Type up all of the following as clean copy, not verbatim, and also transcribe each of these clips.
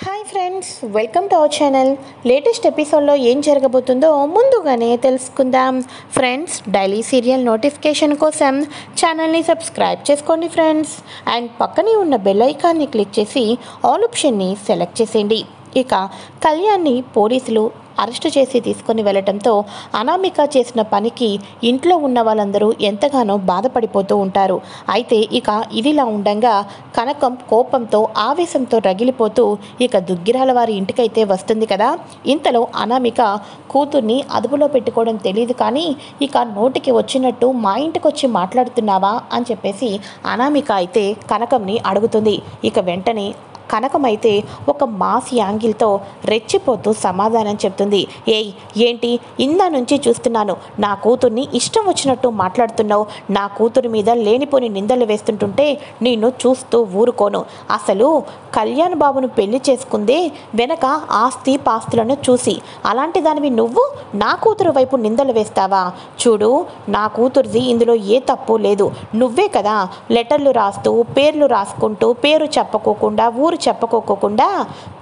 Hi friends, welcome to our channel. Latest ఎపిసోడ్లో ఏం జరగబోతుందో ముందుగానే తెలుసుకుందాం. ఫ్రెండ్స్, డైలీ సీరియల్ నోటిఫికేషన్ కోసం ఛానల్ని సబ్స్క్రైబ్ చేసుకోండి ఫ్రెండ్స్. అండ్ పక్కనే ఉన్న బెల్ ఐకాన్ని క్లిక్ చేసి ఆల్ ఆప్షన్ని సెలెక్ట్ చేసేయండి. ఇక కళ్యాణ్ని పోలీసులు అరెస్టు చేసి తీసుకొని వెళ్ళటంతో అనామిక చేసిన పనికి ఇంట్లో ఉన్న వాళ్ళందరూ ఎంతగానో బాధపడిపోతూ ఉంటారు. అయితే ఇక ఇదిలా ఉండగా కనకం కోపంతో ఆవేశంతో రగిలిపోతూ ఇక దుగ్గిరాల వారి ఇంటికైతే వస్తుంది కదా. ఇంతలో అనామిక కూతుర్ని అదుపులో పెట్టుకోవడం తెలియదు, కానీ ఇక నోటికి వచ్చినట్టు మా ఇంటికి వచ్చి మాట్లాడుతున్నావా అని చెప్పేసి అనామిక అయితే కనకంని అడుగుతుంది. ఇక వెంటనే కనకమైతే ఒక మాస్ యాంగిల్తో రెచ్చిపోతూ సమాధానం చెప్తుంది. ఏయ్, ఏంటి ఇందా నుంచి చూస్తున్నాను, నా కూతుర్ని ఇష్టం వచ్చినట్టు మాట్లాడుతున్నావు. నా కూతురి మీద లేనిపోని నిందలు వేస్తుంటుంటే నేను చూస్తూ ఊరుకోను. అసలు కళ్యాణ్ బాబును పెళ్లి చేసుకుందే వెనక ఆస్తి పాస్తులను చూసి, అలాంటి దానివి నువ్వు నా కూతురు వైపు నిందలు వేస్తావా? చూడు, నా కూతురిది ఇందులో ఏ తప్పు లేదు. నువ్వే కదా లెటర్లు రాస్తూ పేర్లు రాసుకుంటూ పేరు చెప్పుకోకుండా ఊరు చెప్పుకోకుండా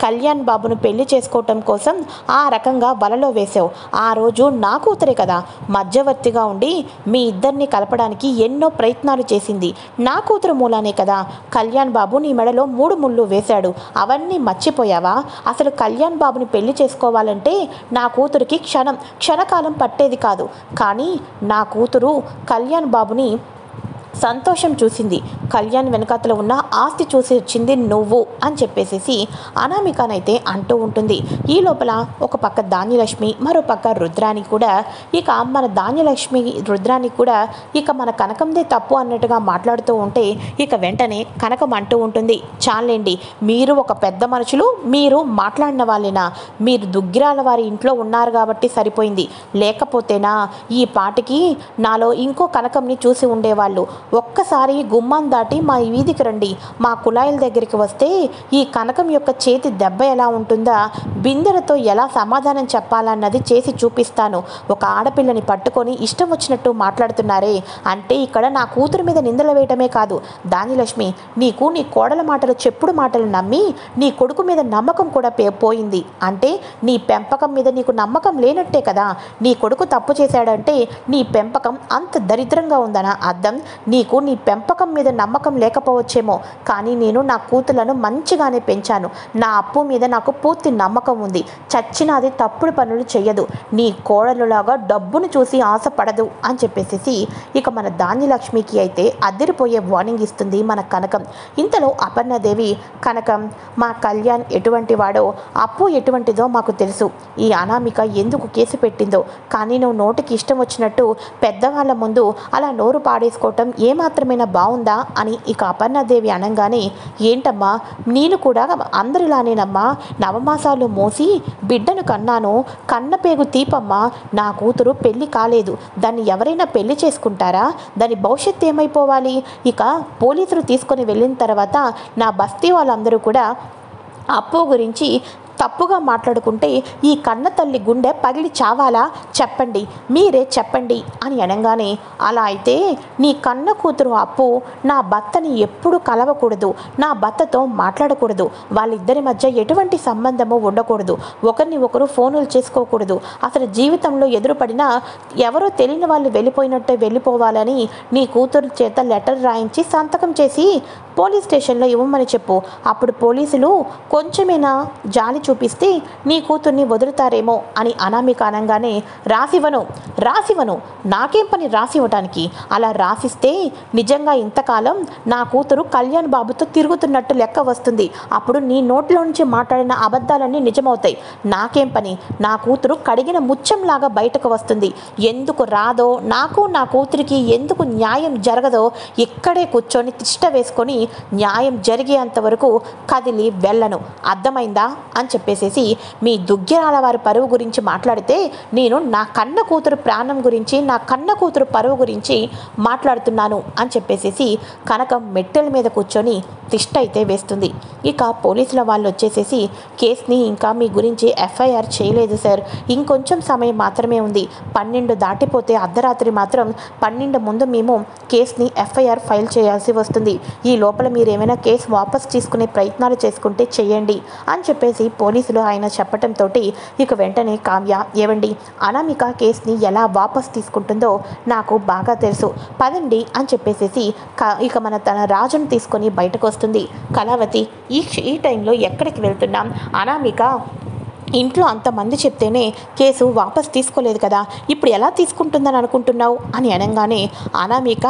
కళ్యాణ్ బాబును పెళ్లి చేసుకోవటం కోసం ఆ రకంగా వలలో వేసావు. ఆ రోజు నా కూతురే కదా మధ్యవర్తిగా ఉండి మీ ఇద్దరిని కలపడానికి ఎన్నో ప్రయత్నాలు చేసింది. నా కూతురు మూలానే కదా కళ్యాణ్ బాబు నీ మెడలో 3 ముళ్ళు వేశాడు. అవన్నీ మర్చిపోయావా? అసలు కళ్యాణ్ బాబుని పెళ్లి చేసుకోవాలంటే నా కూతురికి క్షణకాలం పట్టేది కాదు. కానీ నా కూతురు కళ్యాణ్ బాబుని సంతోషం చూసింది. కళ్యాణ్ వెనకాతలో ఉన్న ఆస్తి చూసి వచ్చింది నువ్వు అని చెప్పేసి అనామికనైతే అంటూ ఉంటుంది. ఈ లోపల ఒక పక్క ధాన్యలక్ష్మి, మరో పక్క రుద్రాని కూడా ఇక మన ధాన్యలక్ష్మి రుద్రాని కూడా ఇక మన కనకందే తప్పు అన్నట్టుగా మాట్లాడుతూ ఉంటే ఇక వెంటనే కనకం అంటూ ఉంటుంది, చాలండి, మీరు ఒక పెద్ద మనుషులు, మీరు మాట్లాడిన వాళ్ళేనా? మీరు దుగ్గిరాల వారి ఇంట్లో ఉన్నారు కాబట్టి సరిపోయింది, లేకపోతేనా ఈ పాటికి నాలో ఇంకో కనకంని చూసి ఉండేవాళ్ళు. ఒక్కసారి గుమ్మం దాటి మా వీధికి రండి, మా కుళాయిల దగ్గరికి వస్తే ఈ కనకం యొక్క చేతి దెబ్బ ఎలా ఉంటుందా, బిందెలతో ఎలా సమాధానం చెప్పాలన్నది చేసి చూపిస్తాను. ఒక ఆడపిల్లని పట్టుకొని ఇష్టం వచ్చినట్టు మాట్లాడుతున్నారే అంటే ఇక్కడ నా కూతురు మీద నిందలు వేయటమే కాదు ధాన్యలక్ష్మి, నీకు నీ కోడల మాటలు చెప్పుడు మాటలు నమ్మి నీ కొడుకు మీద నమ్మకం కూడా పోయింది. అంటే నీ పెంపకం మీద నీకు నమ్మకం లేనట్టే కదా. నీ కొడుకు తప్పు చేశాడంటే నీ పెంపకం అంత దరిద్రంగా ఉందనా అర్థం? నీకు నీ పెంపకం మీద నమ్మకం లేకపోవచ్చేమో, కానీ నేను నా కూతులను మంచిగానే పెంచాను. నా అప్పు మీద నాకు పూర్తి నమ్మకం ఉంది. చచ్చినది తప్పుడు పనులు చెయ్యదు. నీ కోడలులాగా డబ్బును చూసి ఆశపడదు అని చెప్పేసి ఇక మన ధాన్యలక్ష్మికి అయితే అదిరిపోయే వార్నింగ్ ఇస్తుంది మన కనకం. ఇంతలో అపర్ణదేవి, కనకం, మా కళ్యాణ్ ఎటువంటి వాడో, అప్పు ఎటువంటిదో మాకు తెలుసు. ఈ అనామిక ఎందుకు కేసు పెట్టిందో, కానీ నువ్వు నోటికి ఇష్టం వచ్చినట్టు పెద్దవాళ్ళ ముందు అలా నోరు పాడేసుకోవటం ఏమాత్రమైనా బాగుందా అని ఇక అపర్ణదేవి అనగానే, ఏంటమ్మా నేను కూడా అందరిలానేనమ్మా నవమాసాలు మోసి బిడ్డను కన్నాను, కన్నపేగు తీపమ్మా. నా కూతురు పెళ్లి కాలేదు, దాన్ని ఎవరైనా పెళ్లి చేసుకుంటారా? దాని భవిష్యత్తు ఏమైపోవాలి? ఇక పోలీసులు తీసుకొని వెళ్ళిన తర్వాత నా బస్తీ వాళ్ళందరూ కూడా అప్పు గురించి తప్పుగా మాట్లాడుకుంటే ఈ కన్న తల్లి గుండె పగిలి చావాలా? చెప్పండి, మీరే చెప్పండి అని అనగానే, అలా అయితే నీ కన్న కూతురు అప్పు నా భర్తని ఎప్పుడు కలవకూడదు, నా భర్తతో మాట్లాడకూడదు, వాళ్ళిద్దరి మధ్య ఎటువంటి సంబంధము ఉండకూడదు, ఒకరిని ఒకరు ఫోనులు చేసుకోకూడదు, అసలు జీవితంలో ఎదురుపడినా ఎవరో తెలియని వాళ్ళు వెళ్ళిపోయినట్టే వెళ్ళిపోవాలని నీ కూతురు చేత లెటర్ రాయించి సంతకం చేసి పోలీస్ స్టేషన్లో ఇవ్వమని చెప్పు. అప్పుడు పోలీసులు కొంచెమైనా జాలి చూపిస్తే నీ కూతుర్ని వదులుతారేమో అని అనామిక అనగానే, రాసివ్వను, నాకేం పని రాసి ఇవ్వటానికి? అలా రాసిస్తే నిజంగా ఇంతకాలం నా కూతురు కళ్యాణ్ బాబుతో తిరుగుతున్నట్టు లెక్క వస్తుంది. అప్పుడు నీ నోట్లో నుంచి మాట్లాడిన అబద్ధాలన్నీ నిజమవుతాయి. నాకేం పని? నా కూతురు కడిగిన ముత్యంలాగా బయటకు వస్తుంది. ఎందుకు రాదో, నాకు నా కూతురికి ఎందుకు న్యాయం జరగదో ఇక్కడే కూర్చొని తిష్ట వేసుకొని న్యాయం జరిగేంత వరకు కదిలి వెళ్ళను, అర్థమైందా అని చెప్పేసేసి మీ దుగ్గిరాల వారి పరువు గురించి మాట్లాడితే నేను నా కన్న కూతురు ప్రాణం గురించి నా కన్న కూతురు పరువు గురించి మాట్లాడుతున్నాను అని చెప్పేసేసి కనకం మెట్టెల మీద కూర్చొని తిష్ట అయితే వేస్తుంది. ఇక పోలీసుల వాళ్ళు వచ్చేసేసి కేసుని ఇంకా మీ గురించి ఎఫ్ఐఆర్ చేయలేదు సార్, ఇంకొంచెం సమయం మాత్రమే ఉంది, 12 దాటిపోతే అర్ధరాత్రి మాత్రం 12 ముందు మేము కేసుని ఎఫ్ఐఆర్ ఫైల్ చేయాల్సి వస్తుంది, ఈ లోపల మీరు ఏమైనా కేసు వాపస్ తీసుకునే ప్రయత్నాలు చేసుకుంటే చేయండి అని చెప్పేసి పోలీసులు ఆయన చెప్పడంతో ఇక వెంటనే కావ్య ఏవండి అనామిక కేసుని ఎలా వాపస్ తీసుకుంటుందో నాకు బాగా తెలుసు, పదండి అని చెప్పేసేసి ఇక మన తన రాజును తీసుకొని బయటకు వస్తుంది. కళావతి ఈ టైంలో ఎక్కడికి వెళ్తున్నాం, అనామిక ఇంట్లో అంతమంది చెప్తేనే కేసు వాపస్ తీసుకోలేదు కదా, ఇప్పుడు ఎలా తీసుకుంటుందని అనుకుంటున్నావు అని అనగానే అనామిక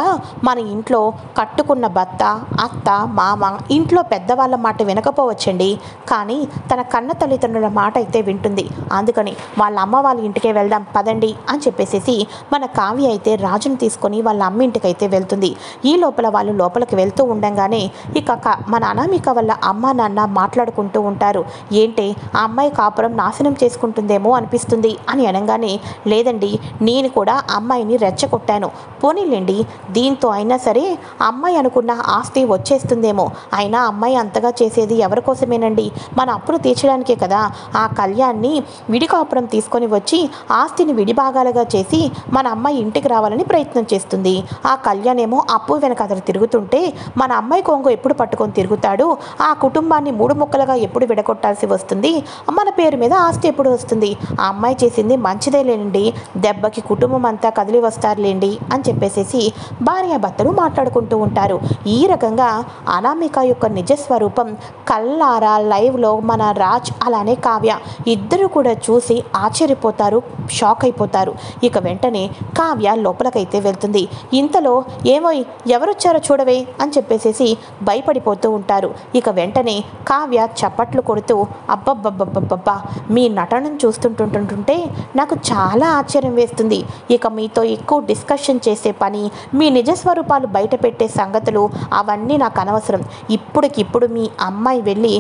మన ఇంట్లో కట్టుకున్న భర్త అత్త మామ ఇంట్లో పెద్దవాళ్ళ మాట వినకపోవచ్చండి, కానీ తన కన్న తల్లిదండ్రుల మాట అయితే వింటుంది, అందుకని వాళ్ళ అమ్మ వాళ్ళ ఇంటికే వెళ్దాం పదండి అని చెప్పేసేసి మన కావ్య అయితే రాజును తీసుకొని వాళ్ళ అమ్మ ఇంటికి అయితే వెళ్తుంది. ఈ లోపల వాళ్ళు లోపలికి వెళ్తూ ఉండగానే ఇక మన అనామిక వాళ్ళ అమ్మ నాన్న మాట్లాడుకుంటూ ఉంటారు. ఏంటి ఆ అమ్మాయి కాపురం నాశనం చేసుకుంటుందేమో అనిపిస్తుంది అని అనగానే లేదండి నేను కూడా అమ్మాయిని రెచ్చగొట్టాను, పోనీలేండి దీంతో అయినా సరే అమ్మాయి అనుకున్న ఆస్తి వచ్చేస్తుందేమో, అయినా అమ్మాయి అంతగా చేసేది ఎవరి కోసమేనండి, మన అప్పులు తీర్చడానికే కదా, ఆ కళ్యాణ్ని విడికాపురం తీసుకొని వచ్చి ఆస్తిని విడిభాగాలుగా చేసి మన అమ్మాయి ఇంటికి రావాలని ప్రయత్నం చేస్తుంది, ఆ కళ్యాణ్ ఏమో అప్పు వెనక అతను తిరుగుతుంటే మన అమ్మాయి కొంగు ఎప్పుడు పట్టుకొని తిరుగుతాడు, ఆ కుటుంబాన్ని 3 ముక్కలుగా ఎప్పుడు విడగొట్టాల్సి వస్తుంది, మన పేరు మీద ఆస్తి ఎప్పుడు వస్తుంది, ఆ అమ్మాయి చేసింది మంచిదే లేండి, దెబ్బకి కుటుంబం అంతా కదిలి వస్తారులేండి అని చెప్పేసేసి భార్యాభర్తలు మాట్లాడుకుంటూ ఉంటారు. ఈ రకంగా అనామిక యొక్క నిజస్వరూపం కళ్ళారా లైవ్లో మన రాజ్ అలానే కావ్య ఇద్దరు కూడా చూసి ఆశ్చర్యపోతారు, షాక్ అయిపోతారు. ఇక వెంటనే కావ్య లోపలికైతే వెళ్తుంది. ఇంతలో ఏమో ఎవరొచ్చారో చూడవే అని చెప్పేసేసి భయపడిపోతూ ఉంటారు. ఇక వెంటనే కావ్య చప్పట్లు కొడుతూ అబ్బబ్బబ్బబ్బబ్బా మీ నటనను చూస్తుంటుంటుంటే నాకు చాలా ఆశ్చర్యం వేస్తుంది, ఇక మీతో ఎక్కువ డిస్కషన్ చేసే పని, మీ నిజస్వరూపాలు బయట పెట్టే సంగతులు అవన్నీ నాకు అనవసరం, ఇప్పటికిప్పుడు మీ అమ్మాయి వెళ్ళి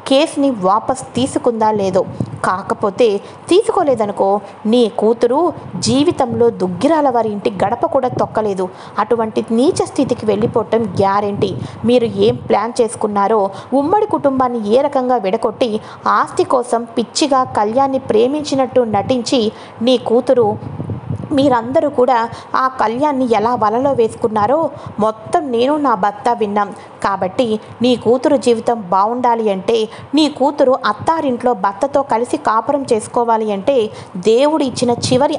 కేసుని వాపస్ తీసుకుందా లేదో, కాకపోతే తీసుకోలేదనుకో నీ కూతురు జీవితంలో దుగ్గిరాల వారి ఇంటి గడప కూడా తొక్కలేదు, అటువంటి నీచ స్థితికి వెళ్ళిపోవటం గ్యారెంటీ, మీరు ఏం ప్లాన్ చేసుకున్నారో ఉమ్మడి కుటుంబాన్ని ఏ రకంగా విడగొట్టి ఆస్తి కోసం పిచ్చిగా కళ్యాణ్ని ప్రేమించినట్టు నటించి నీ కూతురు మీరందరూ కూడా ఆ కళ్యాణ్ని ఎలా వలలో వేసుకున్నారో మొత్తం నేను నా భర్త విన్నాం, కాబట్టి నీ కూతురు జీవితం బాగుండాలి అంటే నీ కూతురు అత్తారింట్లో భర్తతో కలిసి కాపురం చేసుకోవాలి అంటే దేవుడు ఇచ్చిన చివరి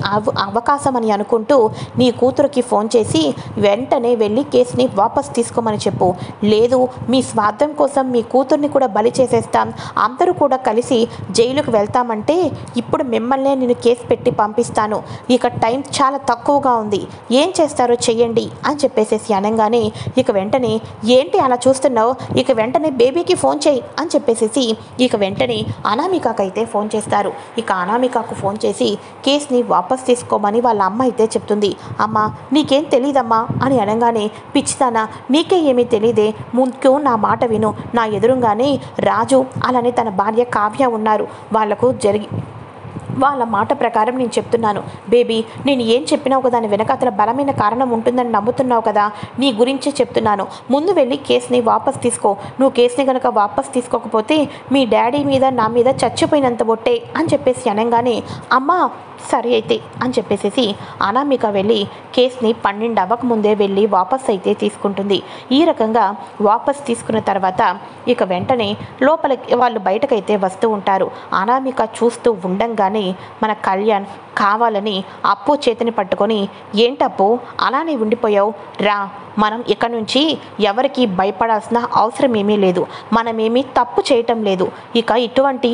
అవకాశం అని అనుకుంటూ నీ కూతురుకి ఫోన్ చేసి వెంటనే వెళ్ళి కేసుని వాపస్ తీసుకోమని చెప్పు, లేదు మీ స్వార్థం కోసం మీ కూతుర్ని కూడా బలి చేసేస్తాం, అందరూ కూడా కలిసి జైలుకు వెళ్తామంటే ఇప్పుడు మిమ్మల్నే నేను కేసు పెట్టి పంపిస్తాను, ఇక టైం చాలా తక్కువగా ఉంది, ఏం చేస్తారో చెయ్యండి అని చెప్పేసేసి అనగానే ఇక వెంటనే ఏంటి అలా చూస్తున్నావు, ఇక వెంటనే బేబీకి ఫోన్ చేయి అని చెప్పేసేసి ఇక వెంటనే అనామికకైతే ఫోన్ చేస్తారు. ఇక అనామికకు ఫోన్ చేసి కేసుని వాపస్ తీసుకోమని వాళ్ళ అమ్మ అయితే చెప్తుంది. అమ్మ నీకేం తెలీదమ్మా అని అనగానే పిచ్చిదానా నీకే ఏమీ తెలీదే, ముందుకు నా మాట విను, నా ఎదురుగానే రాజు అలానే తన భార్య కావ్య ఉన్నారు, వాళ్ళ మాట ప్రకారం నేను చెప్తున్నాను బేబీ, నేను ఏం చెప్పినావు కదా దాని వెనక అతను బలమైన కారణం ఉంటుందని నమ్ముతున్నావు కదా, నీ గురించే చెప్తున్నాను, ముందు వెళ్ళి కేసుని వాపస్ తీసుకో, నువ్వు కేసుని కనుక వాపస్ తీసుకోకపోతే మీ డాడీ మీద నా మీద చచ్చిపోయినంత బొట్టే అని చెప్పేసి అనగానే అమ్మా సరే అయితే అని చెప్పేసేసి అనామిక వెళ్ళి కేసుని 12 అవ్వకముందే వెళ్ళి వాపస్ అయితే తీసుకుంటుంది. ఈ రకంగా వాపస్ తీసుకున్న తర్వాత ఇక వెంటనే లోపలికి వాళ్ళు బయటకైతే వస్తూ ఉంటారు. అనామిక చూస్తూ ఉండంగానే మన కళ్యాణ్ కావాలని అప్పు చేతిని పట్టుకొని ఏంటప్పు అలానే ఉండిపోయావు, రా మనం ఇక నుంచి ఎవరికి భయపడాల్సిన అవసరం ఏమీ లేదు, మనమేమీ తప్పు చేయటం లేదు, ఇక ఇటువంటి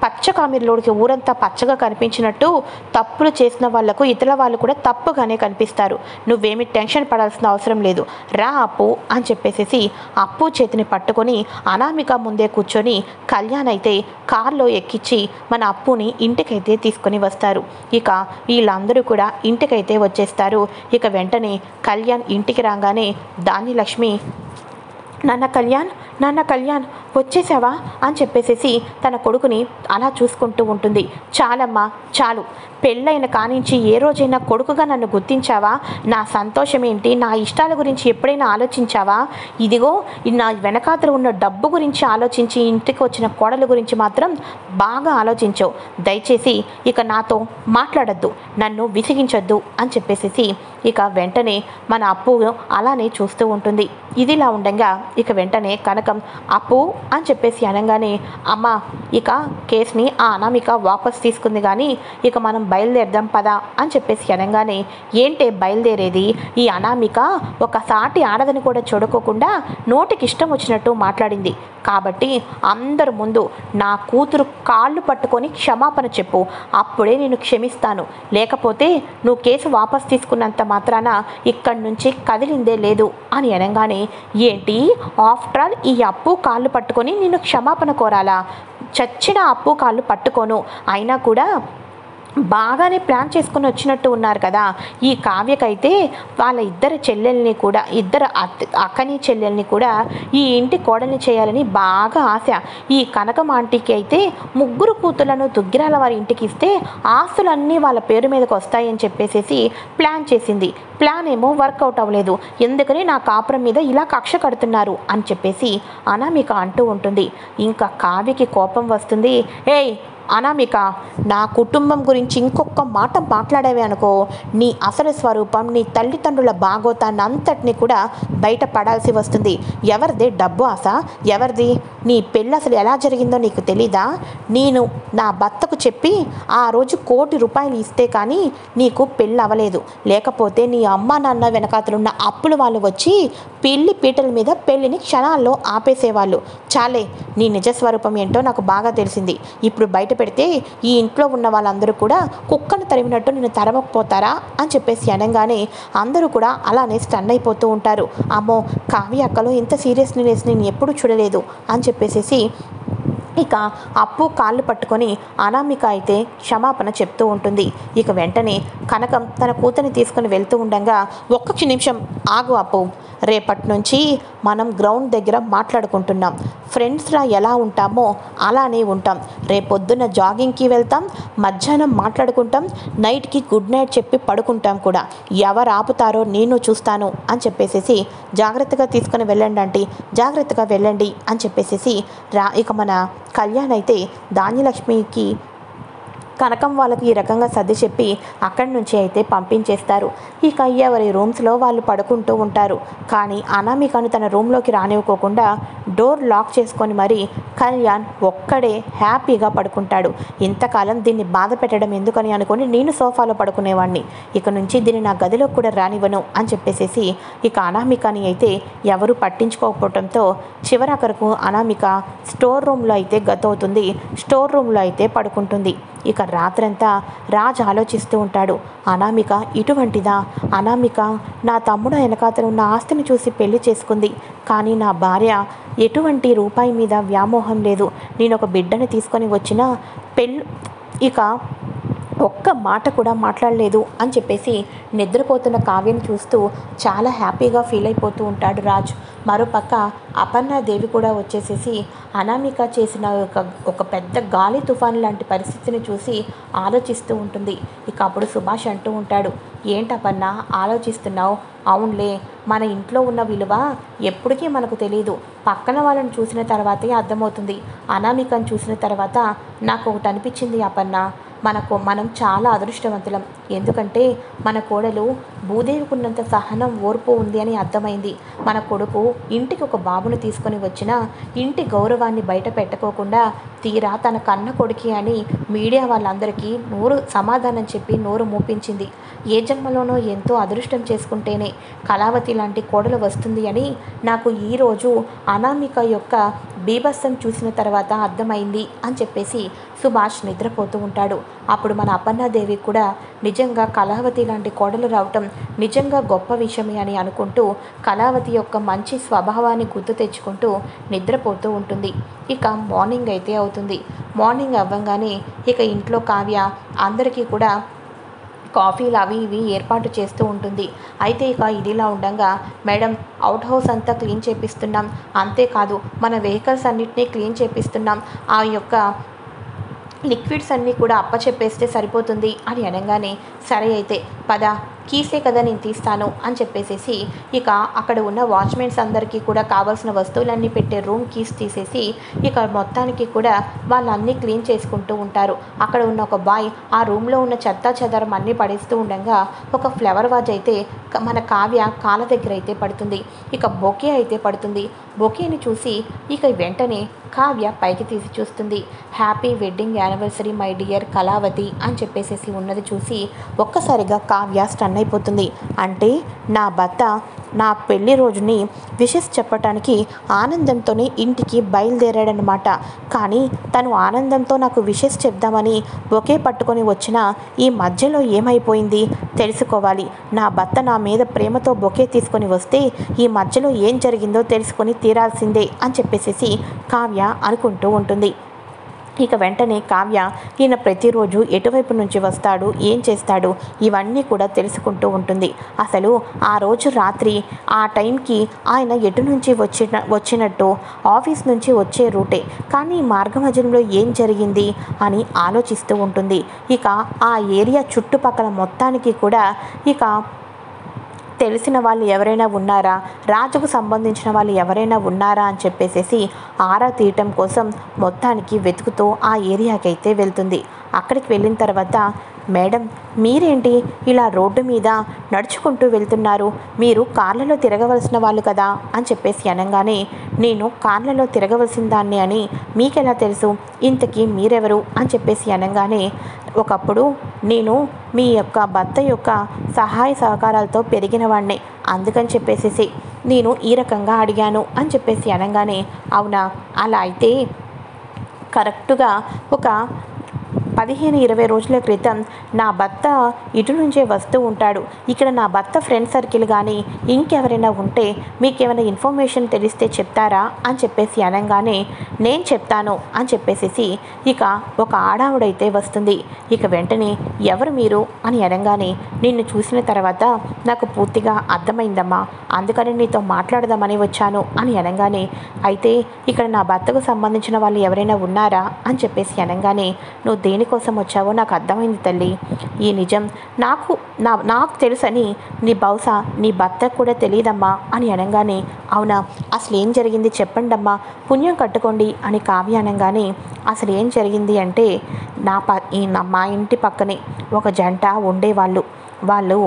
పచ్చ కామెర్లోడికి ఊరంతా పచ్చగా కనిపించినట్టు తప్పులు చేసిన వాళ్లకు ఇతర వాళ్ళు కూడా తప్పుగానే కనిపిస్తారు, నువ్వేమీ టెన్షన్ పడాల్సిన అవసరం లేదు, రా అప్పు అని చెప్పేసేసి అప్పు చేతిని పట్టుకొని అనామిక ముందే కూర్చొని కళ్యాణ్ అయితే కారులో ఎక్కించి మన అప్పుని ఇంటికైతే తీసుకొని వస్తారు. ఇక వీళ్ళందరూ కూడా ఇంటికైతే వచ్చేస్తారు. ఇక వెంటనే కళ్యాణ్ ఇంటికి రాగానే ధాన్యలక్ష్మి నాన్న కళ్యాణ్, నాన్న కళ్యాణ్ వచ్చేసావా అని చెప్పేసేసి తన కొడుకుని అలా చూసుకుంటూ ఉంటుంది. చాలమ్మా చాలు, పెళ్ళైన కానించి ఏ రోజైనా కొడుకుగా నన్ను గుర్తించావా? నా సంతోషం ఏంటి, నా ఇష్టాల గురించి ఎప్పుడైనా ఆలోచించావా? ఇదిగో నా వెనకాతలు ఉన్న డబ్బు గురించి ఆలోచించి ఇంటికి వచ్చిన కోడల గురించి మాత్రం బాగా ఆలోచించవు. దయచేసి ఇక నాతో మాట్లాడద్దు, నన్ను విసిగించొద్దు అని చెప్పేసేసి ఇక వెంటనే మన అప్పు అలానే చూస్తూ ఉంటుంది. ఇదిలా ఉండగా ఇక వెంటనే కనకం అప్పు అని చెప్పేసి అనగానే, అమ్మ ఇక కేసుని ఆ అనామిక వాపస్ తీసుకుంది, కానీ ఇక మనం బయలుదేరదాం పదా అని చెప్పేసి అనగానే, ఏంటే బయలుదేరేది? ఈ అనామిక ఒక సాటి ఆడదని కూడా చూడుకోకుండా నోటికి ఇష్టం వచ్చినట్టు మాట్లాడింది కాబట్టి అందరి ముందు నా కూతురు కాళ్ళు పట్టుకొని క్షమాపణ చెప్పు, అప్పుడే నేను క్షమిస్తాను. లేకపోతే నువ్వు కేసు వాపస్ తీసుకున్నంత మాత్రాన ఇక్కడి నుంచి కదిలిందే లేదు అని అనగానే, ఏంటి ఆఫ్టర్ ఆల్ ఈ అప్పు కాళ్ళు పట్టుకొని నేను క్షమాపణ కోరాలా? చచ్చిన అప్పు కాళ్ళు పట్టుకోను. అయినా కూడా బాగానే ప్లాన్ చేసుకుని వచ్చినట్టు ఉన్నారు కదా. ఈ కావ్యకైతే వాళ్ళ ఇద్దరు చెల్లెల్ని కూడా, ఇద్దరు అక్కని చెల్లెల్ని కూడా ఈ ఇంటి కోడల్ని చేయాలని బాగా ఆశ. ఈ కనకం ఆంటీకి అయితే ముగ్గురు కూతుళ్లను దుగ్గిరాల వారి ఇంటికి ఇస్తే ఆస్తులన్నీ వాళ్ళ పేరు మీదకి వస్తాయని చెప్పేసేసి ప్లాన్ చేసింది. ప్లాన్ ఏమో వర్కౌట్ అవ్వలేదు. ఎందుకని నా కాపురం మీద ఇలా కక్ష కడుతున్నారు అని చెప్పేసి అనామిక అంటూ ఉంటుంది. ఇంకా కావ్యకి కోపం వస్తుంది. ఏయ్ అనామిక, నా కుటుంబం గురించి ఇంకొక మాట మాట్లాడేవే అనుకో, నీ అసలు స్వరూపం, నీ తల్లిదండ్రుల భాగోతాన్ని అంతటిని కూడా బయట పడాల్సి వస్తుంది. ఎవరిది డబ్బు ఆశ? ఎవరిది? నీ పెళ్ళి అసలు ఎలా జరిగిందో నీకు తెలీదా? నేను నా భర్తకు చెప్పి ఆ రోజు ₹1,00,00,000 ఇస్తే కానీ నీకు పెళ్ళి అవ్వలేదు. లేకపోతే నీ అమ్మ నాన్న వెనకాతలున్న అప్పులు వాళ్ళు వచ్చి పెళ్లి పీటల మీద పెళ్లిని క్షణాల్లో ఆపేసేవాళ్ళు. చాలే, నీ నిజస్వరూపం ఏంటో నాకు బాగా తెలిసింది. ఇప్పుడు బయట పెడితే ఈ ఇంట్లో ఉన్న వాళ్ళందరూ కూడా కుక్కను తరిమినట్టు నేను తరమకపోతారా అని చెప్పేసి అనగానే అందరూ కూడా అలానే స్టన్ అయిపోతూ ఉంటారు. అమ్మో, కావ్య అక్కలో ఇంత సీరియస్నెస్ నేను ఎప్పుడు చూడలేదు అని చెప్పేసి ఇక అప్పు కాళ్ళు పట్టుకొని అనామిక అయితే క్షమాపణ చెప్తూ ఉంటుంది. ఇక వెంటనే కనకం తన కూతురిని తీసుకుని వెళ్తూ ఉండగా, ఒక్క నిమిషం ఆగు అప్పు, రేపటి నుంచి మనం గ్రౌండ్ దగ్గర మాట్లాడుకుంటున్నాం. ఫ్రెండ్స్లా ఎలా ఉంటామో అలానే ఉంటాం. రేపొద్దున జాగింగ్కి వెళ్తాం, మధ్యాహ్నం మాట్లాడుకుంటాం, నైట్కి గుడ్ నైట్ చెప్పి పడుకుంటాం కూడా. ఎవరు ఆపుతారో నేను చూస్తాను అని చెప్పేసి జాగ్రత్తగా తీసుకుని వెళ్ళండి ఆంటీ, జాగ్రత్తగా వెళ్ళండి అని చెప్పేసి ఇక మన కళ్యాణ్ అయితే ధాన్యలక్ష్మికి కనకం వాళ్ళకి ఈ రకంగా సర్ది చెప్పి అక్కడి నుంచి అయితే పంపించేస్తారు. ఇక ఎవరి రూమ్స్లో వాళ్ళు పడుకుంటూ ఉంటారు. కానీ అనామికను తన రూమ్లోకి రానివ్వకోకుండా డోర్ లాక్ చేసుకొని మరి కళ్యాణ్ ఒక్కడే హ్యాపీగా పడుకుంటాడు. ఇంతకాలం దీన్ని బాధ పెట్టడం ఎందుకని అనుకొని నేను సోఫాలో పడుకునేవాడిని, ఇక నుంచి దీన్ని నా గదిలో కూడా రానివ్వను అని చెప్పేసి ఇక అనామికని అయితే ఎవరు పట్టించుకోకపోవడంతో చివరకరకు అనామిక స్టోర్ రూమ్లో అయితే గతవుతుంది. స్టోర్ రూమ్లో అయితే పడుకుంటుంది. ఇక రాత్రంతా రాజ్ ఆలోచిస్తూ ఉంటాడు. అనామిక ఇటువంటిదా? అనామిక నా తమ్ముడు వెనకాతలు ఉన్న ఆస్తిని చూసి పెళ్లి చేసుకుంది, కానీ నా భార్య ఎటువంటి రూపాయి మీద వ్యామోహం లేదు. నేను ఒక బిడ్డని తీసుకొని వచ్చిన ఇక ఒక్క మాట కూడా మాట్లాడలేదు అని చెప్పేసి నిద్రపోతున్న కావ్యని చూస్తూ చాలా హ్యాపీగా ఫీల్ అయిపోతూ ఉంటాడు రాజ్. మరోపక్క అపర్ణాదేవి కూడా వచ్చేసేసి అనామిక చేసిన ఒక పెద్ద గాలి తుఫాను లాంటి పరిస్థితిని చూసి ఆలోచిస్తూ ఉంటుంది. ఇక అప్పుడు సుభాష్ అంటూ ఉంటాడు, ఏంటపర్ణ ఆలోచిస్తున్నావు? అవునులే, మన ఇంట్లో ఉన్న విలువ ఎప్పటికీ మనకు తెలియదు, పక్కన వాళ్ళని చూసిన తర్వాతే అర్థమవుతుంది. అనామికను చూసిన తర్వాత నాకు ఒకటి అనిపించింది అపర్ణ, మనం చాలా అదృష్టవంతులం. ఎందుకంటే మన కోడలు భూదేవికున్నంత సహనం ఓర్పు ఉంది అని అర్థమైంది. మన కొడుకు ఇంటికి ఒక బాబును తీసుకొని వచ్చినా ఇంటి గౌరవాన్ని బయట పెట్టుకోకుండా తీరా తన కన్న కొడుకి అని మీడియా వాళ్ళందరికీ సమాధానం చెప్పి నోరు మూపించింది. ఏ జన్మలోనో ఎంతో అదృష్టం చేసుకుంటేనే కళావతి లాంటి కోడలు వస్తుంది అని నాకు ఈరోజు అనామిక యొక్క బీభత్సం చూసిన తర్వాత అర్థమైంది అని చెప్పేసి సుభాష్ నిద్రపోతూ ఉంటాడు. అప్పుడు మన అపర్ణాదేవి కూడా నిజంగా కళావతి లాంటి కోడలు రావటం నిజంగా గొప్ప విషయమే అని అనుకుంటూ కళావతి యొక్క మంచి స్వభావాన్ని గుర్తు తెచ్చుకుంటూ నిద్రపోతూ ఉంటుంది. ఇక మార్నింగ్ అయితే అవుతుంది. మార్నింగ్ అవ్వగానే ఇక ఇంట్లో కావ్య అందరికీ కూడా కాఫీలు అవి ఇవి ఏర్పాటు చేస్తూ ఉంటుంది. అయితే ఇక ఇదిలా ఉండగా, మేడం అవుట్ హౌస్ అంతా క్లీన్ చేపిస్తున్నాం, అంతేకాదు మన వెహికల్స్ అన్నిటినీ క్లీన్ చేపిస్తున్నాం, ఆ యొక్క లిక్విడ్స్ అన్నీ కూడా అప్పచెప్పేస్తే సరిపోతుంది అని అనగానే, సరే అయితే పద, కీసే కదా నేను తీస్తాను అని చెప్పేసేసి ఇక అక్కడ ఉన్న వాచ్మెన్స్ అందరికీ కూడా కావాల్సిన వస్తువులన్నీ పెట్టే రూమ్ కీస్ తీసేసి ఇక మొత్తానికి కూడా వాళ్ళన్నీ క్లీన్ చేసుకుంటూ ఉంటారు. అక్కడ ఉన్న ఒక బాయ్ ఆ రూమ్లో ఉన్న చెత్త చెదరం అన్నీ పడేస్తూ ఉండగా ఒక ఫ్లవర్ వాజ్ అయితే మన కావ్య కాళ్ళ దగ్గర అయితే పడుతుంది. ఇక బొకే అయితే పడుతుంది. బొకేని చూసి ఇక వెంటనే కావ్య పైకి తీసి చూస్తుంది. Happy wedding anniversary my dear Kalavathi అని చెప్పేసేసి ఉన్నది చూసి ఒక్కసారిగా కావ్య స్టన్ అయిపోతుంది. అంటే నా భర్త నా పెళ్లి రోజుని విషెస్ చెప్పటానికి ఆనందంతోనే ఇంటికి బయలుదేరాడనమాట. కానీ తను ఆనందంతో నాకు విషెస్ చెప్దామని ఒకే పట్టుకొని వచ్చిన ఈ మధ్యలో ఏమైపోయింది తెలుసుకోవాలి. నా భర్త నా మీద ప్రేమతో బొకే తీసుకొని వస్తే ఈ మధ్యలో ఏం జరిగిందో తెలుసుకొని తీరాల్సిందే అని చెప్పేసేసి కావ్య అనుకుంటూ ఉంటుంది. ఇక వెంటనే కావ్య ఈయన ప్రతిరోజు ఎటువైపు నుంచి వస్తాడు, ఏం చేస్తాడు, ఇవన్నీ కూడా తెలుసుకుంటూ ఉంటుంది. అసలు ఆ రోజు రాత్రి ఆ టైంకి ఆయన ఎటు నుంచి వచ్చినట్టు ఆఫీస్ నుంచి వచ్చే రూటే, కానీ మార్గమధ్యంలో ఏం జరిగింది అని ఆలోచిస్తూ ఉంటుంది. ఇక ఆ ఏరియా చుట్టుపక్కల మొత్తానికి కూడా ఇక తెలిసిన వాళ్ళు ఎవరైనా ఉన్నారా, రాజుకు సంబంధించిన వాళ్ళు ఎవరైనా ఉన్నారా అని చెప్పేసేసి ఆరా తీయటం కోసం మొత్తానికి వెతుకుతూ ఆ ఏరియాకి అయితే వెళ్తుంది. అక్కడికి వెళ్ళిన తర్వాత, మేడం మీరేంటి ఇలా రోడ్డు మీద నడుచుకుంటూ వెళ్తున్నారు, మీరు కార్లలో తిరగవలసిన వాళ్ళు కదా అని చెప్పేసి అనగానే, నేను కార్లలో తిరగవలసిన దాన్ని అని మీకెలా తెలుసు, ఇంతకీ మీరెవరు అని చెప్పేసి అనగానే, ఒకప్పుడు నేను మీ యొక్క భర్త యొక్క సహాయ సహకారాలతో పెరిగిన వాడిని, అందుకని చెప్పేసి నేను ఈ రకంగా అడిగాను అని చెప్పేసి అనగానే, అవునా, అలా అయితే కరెక్టుగా ఒక 15-20 రోజుల క్రితం నా భర్త ఇటు నుంచే వస్తూ ఉంటాడు. ఇక్కడ నా భర్త ఫ్రెండ్ సర్కిల్ కానీ ఇంకెవరైనా ఉంటే మీకేమైనా ఇన్ఫర్మేషన్ తెలిస్తే చెప్తారా అని చెప్పేసి అనగానే, నేను చెప్తాను అని చెప్పేసి ఇక ఒక ఆడావిడైతే వస్తుంది. ఇక వెంటనే ఎవరు మీరు అని అనగానే, నిన్ను చూసిన తర్వాత నాకు పూర్తిగా అర్థమైందమ్మా, అందుకని నీతో మాట్లాడదామని వచ్చాను అని అనగానే, అయితే ఇక్కడ నా భర్తకు సంబంధించిన వాళ్ళు ఎవరైనా ఉన్నారా అని చెప్పేసి అనగానే, నువ్వు దేనికోసం వచ్చావో నాకు అర్థమైంది తల్లి, ఈ నిజం నాకు తెలుసని బహుశా నీ భర్తకు కూడా తెలియదమ్మా అని అనగానే, అవునా, అసలు ఏం జరిగింది చెప్పండమ్మా, పుణ్యం కట్టుకోండి అని కావ్య అనగానే, అసలు ఏం జరిగింది అంటే మా ఇంటి పక్కనే ఒక జంట ఉండేవాళ్ళు. వాళ్ళు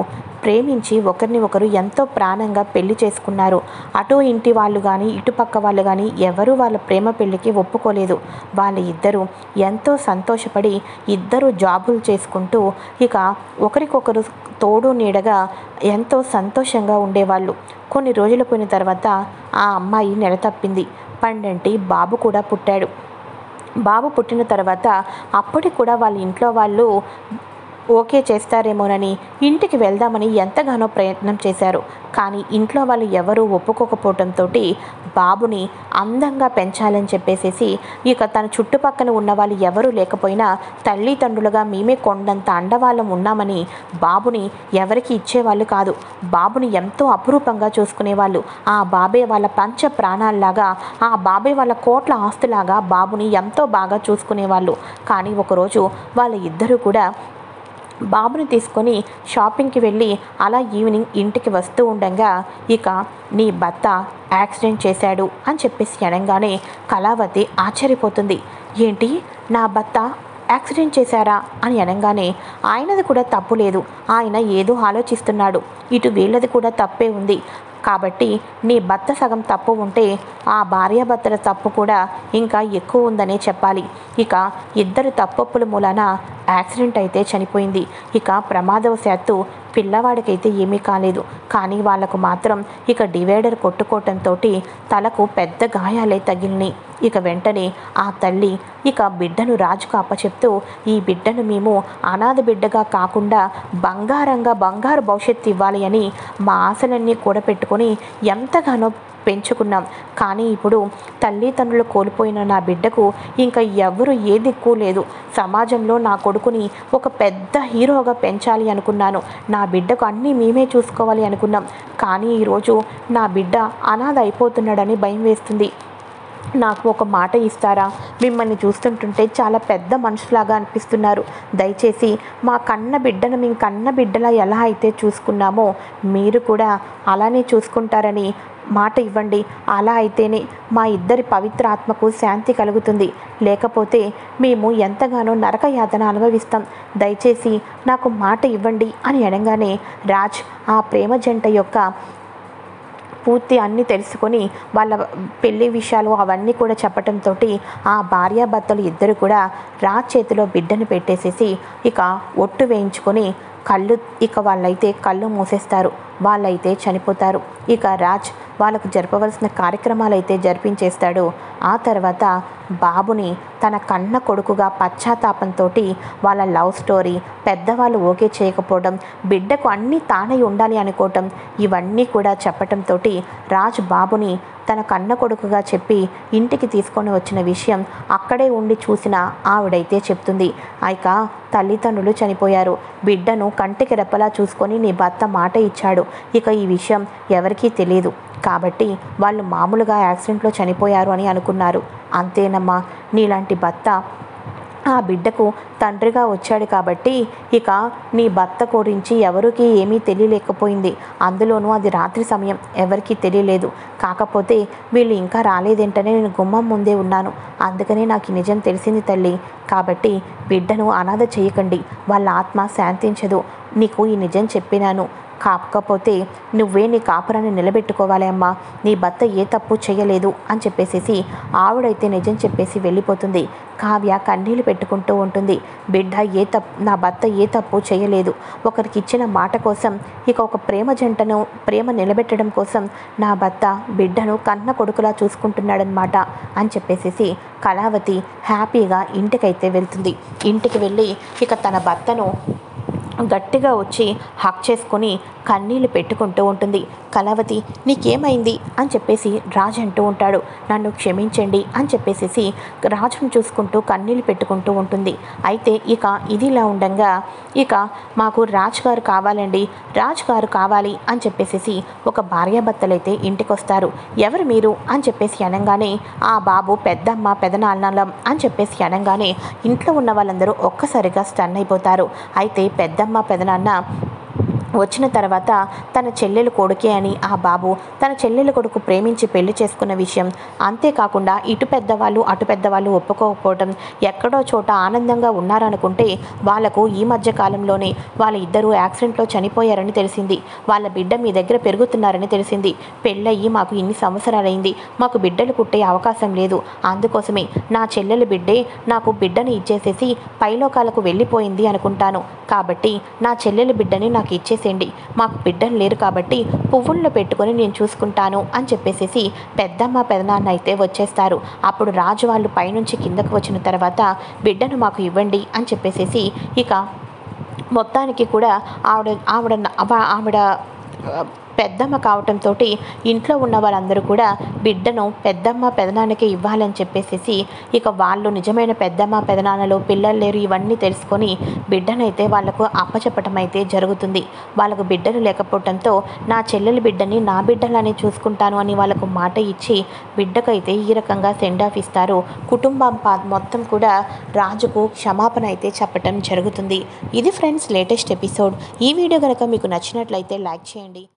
ప్రేమించి ఒకరిని ఒకరు ఎంతో ప్రాణంగా పెళ్లి చేసుకున్నారు. అటు ఇంటి వాళ్ళు కానీ ఇటు పక్క వాళ్ళు కానీ ఎవరూ వాళ్ళ ప్రేమ పెళ్లికి ఒప్పుకోలేదు. వాళ్ళ ఇద్దరు ఎంతో సంతోషపడి ఇద్దరు జాబులు చేసుకుంటూ ఇక ఒకరికొకరు తోడు నీడగా ఎంతో సంతోషంగా ఉండేవాళ్ళు. కొన్ని రోజులు పోయిన తర్వాత ఆ అమ్మాయి నెల తప్పింది. పండంటి బాబు కూడా పుట్టాడు. బాబు పుట్టిన తర్వాత అప్పటికి కూడా వాళ్ళ ఇంట్లో వాళ్ళు ఓకే చేస్తారేమోనని ఇంటికి వెళ్దామని ఎంతగానో ప్రయత్నం చేశారు. కానీ ఇంట్లో వాళ్ళు ఎవరూ ఒప్పుకోకపోవడంతో బాబుని అందంగా పెంచాలని చెప్పేసేసి ఇక తన చుట్టుపక్కల ఉన్న వాళ్ళు ఎవరూ లేకపోయినా తల్లిదండ్రులుగా మేమే కొండంత అండవాళ్ళం ఉన్నామని బాబుని ఎవరికి ఇచ్చేవాళ్ళు కాదు. బాబుని ఎంతో అపురూపంగా చూసుకునేవాళ్ళు. ఆ బాబే వాళ్ళ పంచ ప్రాణాల్లాగా, ఆ బాబే వాళ్ళ కోట్ల ఆస్తులాగా బాబుని ఎంతో బాగా చూసుకునేవాళ్ళు. కానీ ఒకరోజు వాళ్ళ ఇద్దరూ కూడా బాబుని తీసుకొని షాపింగ్కి వెళ్ళి అలా ఈవినింగ్ ఇంటికి వస్తూ ఉండగా ఇక నీ భర్త యాక్సిడెంట్ చేశాడు అని చెప్పేసి అనగానే కళావతి ఆశ్చర్యపోతుంది. ఏంటి, నా భర్త యాక్సిడెంట్ చేశారా అని అనగానే, ఆయనది కూడా తప్పు లేదు, ఆయన ఏదో ఆలోచిస్తున్నాడు, ఇటు వీళ్ళది కూడా తప్పే ఉంది, కాబట్టి నీ భర్త సగం తప్పు ఉంటే ఆ భార్యాభర్తల తప్పు కూడా ఇంకా ఎక్కువ ఉందనే చెప్పాలి. ఇక ఇద్దరు తప్పొప్పుల మూలాన యాక్సిడెంట్ అయితే చనిపోయింది. ఇక ప్రమాదవశాత్తు పిల్లవాడికైతే ఏమీ కాలేదు. కానీ వాళ్లకు మాత్రం ఇక డివైడర్ కొట్టుకోవటంతో తలకు పెద్ద గాయాలే తగిలినాయి. ఇక వెంటనే ఆ తల్లి ఇక బిడ్డను రాజుకు అప్పచెప్తూ, ఈ బిడ్డను మేము అనాథ బిడ్డగా కాకుండా బంగారు భవిష్యత్తు ఇవ్వాలి అని మా ఆశలన్నీ కూడపెట్టుకొని ఎంతగానో పెంచుకున్నాం. కానీ ఇప్పుడు తల్లిదండ్రులు కోల్పోయిన నా బిడ్డకు ఇంకా ఎవరు ఏ దిక్కు లేదు. సమాజంలో నా కొడుకుని ఒక పెద్ద హీరోగా పెంచాలి అనుకున్నాను. నా బిడ్డకు అన్నీ మేమే చూసుకోవాలి అనుకున్నాం. కానీ ఈరోజు నా బిడ్డ అనాథ అయిపోతున్నాడని భయం వేస్తుంది. నాకు ఒక మాట ఇస్తారా? మిమ్మల్ని చూస్తుంటుంటే చాలా పెద్ద మనుషులాగా అనిపిస్తున్నారు. దయచేసి మా కన్న బిడ్డను మేము కన్న బిడ్డలా ఎలా అయితే చూసుకున్నామో మీరు కూడా అలానే చూసుకుంటారని మాట ఇవ్వండి. అలా అయితేనే మా ఇద్దరి పవిత్ర ఆత్మకు శాంతి కలుగుతుంది. లేకపోతే మేము ఎంతగానో నరక యాతన అనుభవిస్తాం. దయచేసి నాకు మాట ఇవ్వండి అని అనగానే రాజ్ ఆ ప్రేమ జంట యొక్క పూర్తి అన్నీ తెలుసుకొని వాళ్ళ పెళ్లి విషయాలు అవన్నీ కూడా చెప్పడంతో ఆ భార్యాభర్తలు ఇద్దరు కూడా రాజ్ చేతిలో బిడ్డను పెట్టేసేసి ఇక ఒట్టు వేయించుకొని వాళ్ళైతే కళ్ళు మూసేస్తారు. వాళ్ళైతే చనిపోతారు. ఇక రాజ్ వాళ్ళకు జరపవలసిన కార్యక్రమాలు అయితే జరిపించేస్తాడు. ఆ తర్వాత బాబుని తన కన్న కొడుకుగా పశ్చాత్తాపంతో వాళ్ళ లవ్ స్టోరీ, పెద్దవాళ్ళు ఓకే చేయకపోవడం, బిడ్డకు అన్నీ తానై ఉండాలి అనుకోవటం, ఇవన్నీ కూడా చెప్పటంతో రాజ్ బాబుని తన కన్న కొడుకుగా చెప్పి ఇంటికి తీసుకొని వచ్చిన విషయం అక్కడే ఉండి చూసిన ఆవిడైతే చెప్తుంది. ఇక తల్లిదండ్రులు చనిపోయారు. బిడ్డను కంటికి రెప్పలా చూసుకొని నీ భర్త మాట ఇచ్చాడు. ఇక ఈ విషయం ఎవరికీ తెలియదు. కాబట్టి వాళ్ళు మామూలుగా యాక్సిడెంట్లో చనిపోయారు అని అనుకున్నారు. అంతేనమ్మా, నీలాంటి భర్త ఆ బిడ్డకు తండ్రిగా వచ్చాడు కాబట్టి ఇక నీ భర్త గురించి ఎవరికి ఏమీ తెలియలేకపోయింది. అందులోనూ అది రాత్రి సమయం, ఎవరికీ తెలియలేదు. కాకపోతే వీళ్ళు ఇంకా రాలేదేంటనే నేను గుమ్మం ముందే ఉన్నాను. అందుకనే నాకు ఈ నిజం తెలిసింది తల్లి. కాబట్టి బిడ్డను అనాథ చేయకండి, వాళ్ళ ఆత్మ శాంతించదు. నీకు ఈ నిజం చెప్పినాను. కాకపోతే నువ్వే నీ కాపురాన్ని నిలబెట్టుకోవాలి అమ్మా. నీ భర్త ఏ తప్పు చేయలేదు అని చెప్పేసి ఆవిడైతే నిజం చెప్పేసి వెళ్ళిపోతుంది. కావ్య కన్నీళ్ళు పెట్టుకుంటూ ఉంటుంది. బిడ్డ నా భర్త ఏ తప్పు చేయలేదు. ఒకరికి ఇచ్చిన మాట కోసం, ఇక ఒక ప్రేమ జంటను ప్రేమ నిలబెట్టడం కోసం నా భర్త బిడ్డను కన్న కొడుకులా చూసుకుంటున్నాడనమాట అని చెప్పేసి కళావతి హ్యాపీగా ఇంటికైతే వెళ్తుంది. ఇంటికి వెళ్ళి ఇక తన భర్తను గట్టిగా వచ్చి హక్ చేసుకొని కన్నీళ్ళు పెట్టుకుంటూ ఉంటుంది. కళావతి, నీకేమైంది అని చెప్పేసి రాజు అంటూ ఉంటాడు. నన్ను క్షమించండి అని చెప్పేసి రాజును చూసుకుంటూ కన్నీళ్ళు పెట్టుకుంటూ ఉంటుంది. అయితే ఇక ఇదిలా ఉండగా ఇక మాకు రాజుగారు కావాలండి, రాజుగారు కావాలి అని చెప్పేసి ఒక భార్యాభర్తలైతే ఇంటికి వస్తారు. ఎవరు మీరు అని చెప్పేసి అనగానే ఆ బాబు పెద్దమ్మ పెదనాన్నలం అని చెప్పేసి అనగానే ఇంట్లో ఉన్న వాళ్ళందరూ ఒక్కసారిగా స్టన్ అయిపోతారు. అయితే పెద్దమ్మ పెదనాన్న వచ్చిన తర్వాత తన చెల్లెలు కొడుకే అని ఆ బాబు తన చెల్లెలు కొడుకు ప్రేమించి పెళ్లి చేసుకున్న విషయం, అంతేకాకుండా ఇటు పెద్దవాళ్ళు అటు పెద్దవాళ్ళు ఒప్పుకోకపోవడం, ఎక్కడో చోట ఆనందంగా ఉన్నారనుకుంటే వాళ్లకు ఈ మధ్య కాలంలోనే వాళ్ళ ఇద్దరు యాక్సిడెంట్లో చనిపోయారని తెలిసింది. వాళ్ళ బిడ్డ మీ దగ్గర పెరుగుతున్నారని తెలిసింది. పెళ్ళయ్యి మాకు ఇన్ని సంవత్సరాలైంది, మాకు బిడ్డలు పుట్టే అవకాశం లేదు. అందుకోసమే నా చెల్లెలు బిడ్డే నాకు బిడ్డను ఇచ్చేసేసి పైలోకాలకు వెళ్ళిపోయింది అనుకుంటాను. కాబట్టి నా చెల్లెలు బిడ్డని నాకు ఇచ్చేసేయండి, మాకు బిడ్డలు లేరు కాబట్టి పువ్వుల్లో పెట్టుకొని నేను చూసుకుంటాను అని చెప్పేసి పెద్దమ్మ పెదనాన్న అయితే వచ్చేస్తారు. అప్పుడు రాజు వాళ్ళు పైనుంచి కిందకు వచ్చిన తర్వాత బిడ్డను మాకు ఇవ్వండి అని చెప్పేసి ఇక మొత్తానికి కూడా ఆవిడ పెద్దమ్మ కావటంతో ఇంట్లో ఉన్న వాళ్ళందరూ కూడా బిడ్డను పెద్దమ్మ పెదనాన్నకి ఇవ్వాలని చెప్పేసి ఇక వాళ్ళు నిజమైన పెద్దమ్మ పెదనాన్నలో పిల్లలు లేరు ఇవన్నీ తెలుసుకొని బిడ్డనైతే వాళ్లకు అప్పచెప్పటం అయితే జరుగుతుంది. వాళ్ళకు బిడ్డలు లేకపోవడంతో నా చెల్లెలి బిడ్డని నా బిడ్డలానే చూసుకుంటాను అని వాళ్ళకు మాట ఇచ్చి బిడ్డకైతే ఈ రకంగా సెండ్ ఆఫ్ ఇస్తారు. కుటుంబం మొత్తం కూడా రాజుకు క్షమాపణ అయితే చెప్పటం జరుగుతుంది. ఇది ఫ్రెండ్స్ లేటెస్ట్ ఎపిసోడ్. ఈ వీడియో కనుక మీకు నచ్చినట్లయితే లైక్ చేయండి.